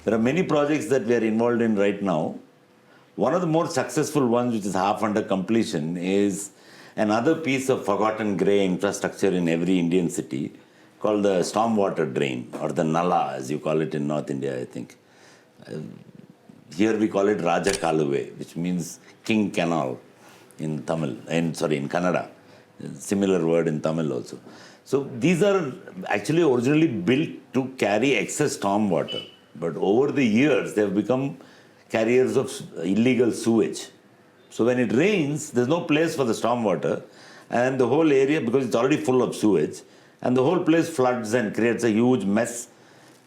There are many projects that we are involved in right now. One of the more successful ones, which is half under completion, is another piece of forgotten grey infrastructure in every Indian city called the stormwater drain, or the Nala, as you call it in North India, I think. Here we call it Raja Kaluve, which means King Canal in Tamil, in Kannada. Similar word in Tamil also. So these are actually originally built to carry excess stormwater, but over the years they have become carriers of illegal sewage. So when it rains, there's no place for the stormwater, and the whole area, because it's already full of sewage, and the whole place floods and creates a huge mess.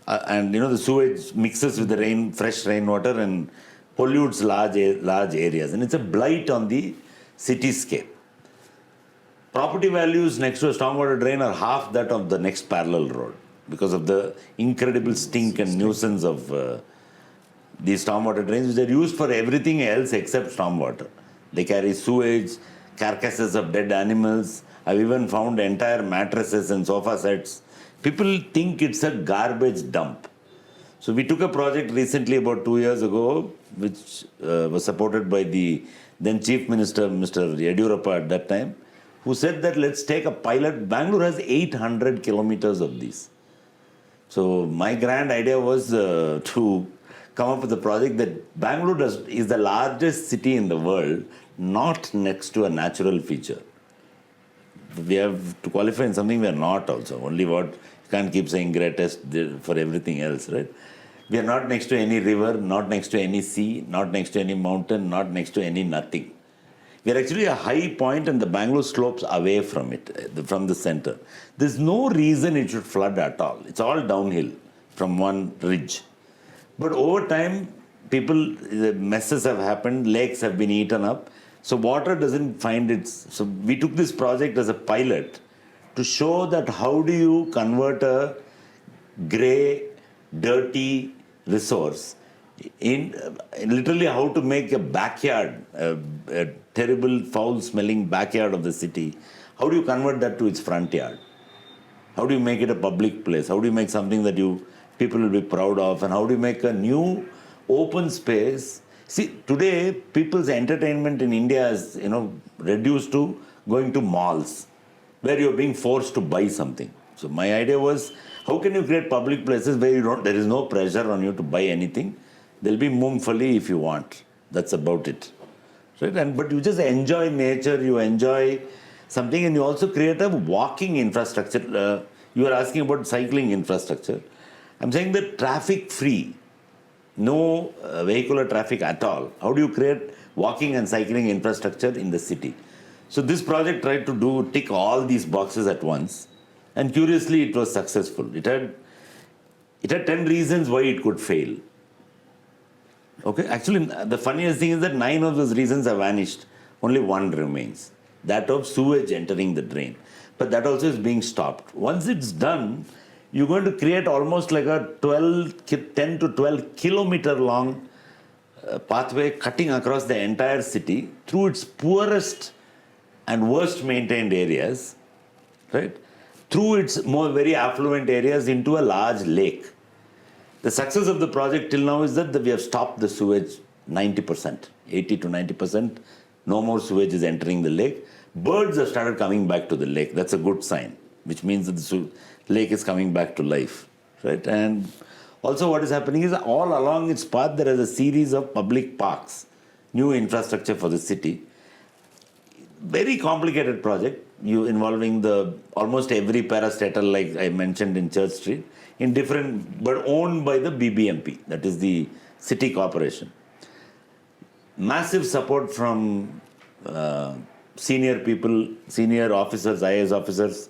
And the sewage mixes with the fresh rainwater and pollutes large areas. And it's a blight on the cityscape. Property values next to a stormwater drain are half that of the next parallel road because of the incredible stink and nuisance of these stormwater drains, which are used for everything else except stormwater. They carry sewage, carcasses of dead animals. I've even found entire mattresses and sofa sets. People think it's a garbage dump. So we took a project recently about 2 years ago, which was supported by the then Chief Minister, Mr. Yediyurappa at that time, who said that let's take a pilot. Bangalore has 800 kilometers of these. So my grand idea was to come up with a project that Bangalore is the largest city in the world, not next to a natural feature. We have to qualify in something we are not also. Only what, you can't keep saying greatest for everything else, right? We are not next to any river, not next to any sea, not next to any mountain, not next to any nothing. We are actually a high point and the Bangalore slopes away from it, from the center. There's no reason it should flood at all. It's all downhill from one ridge. But over time, messes have happened, lakes have been eaten up. So water doesn't find its... So we took this project as a pilot to show that how do you convert a grey, dirty resource in literally how to make a backyard, a terrible, foul-smelling backyard of the city. How do you convert that to its front yard? How do you make it a public place? How do you make something that people will be proud of? And how do you make a new open space? See, today, people's entertainment in India is, reduced to going to malls, where you're being forced to buy something. So my idea was, how can you create public places where there is no pressure on you to buy anything? There'll be Mumfali if you want. That's about it. Right? But you just enjoy nature, you enjoy something, and you also create a walking infrastructure. You are asking about cycling infrastructure. I'm saying that traffic-free, no vehicular traffic at all. How do you create walking and cycling infrastructure in the city? So this project tried to tick all these boxes at once. And curiously, it was successful. It had 10 reasons why it could fail. Okay, actually, the funniest thing is that 9 of those reasons have vanished. Only one remains. That of sewage entering the drain. But that also is being stopped. Once it's done, you're going to create almost like a 10 to 12 kilometer long pathway cutting across the entire city through its poorest and worst maintained areas, right? Through its very affluent areas into a large lake. The success of the project till now is that we have stopped the sewage 90%, 80 to 90%. No more sewage is entering the lake. Birds have started coming back to the lake. That's a good sign, which means that the lake is coming back to life, right? And also what is happening is all along its path, there is a series of public parks, new infrastructure for the city. Very complicated project, involving almost every parastatal, like I mentioned in Church Street, but owned by the BBMP, that is the city corporation. Massive support from senior people, senior officers, IAS officers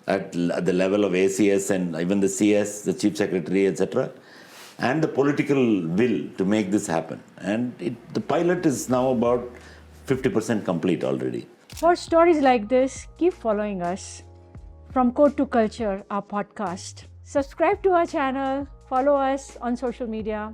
at the level of ACS and even the CS, the Chief Secretary, etc. And the political will to make this happen. And the pilot is now about 50% complete already. For stories like this, keep following us. From Code to Culture, our podcast. Subscribe to our channel, follow us on social media.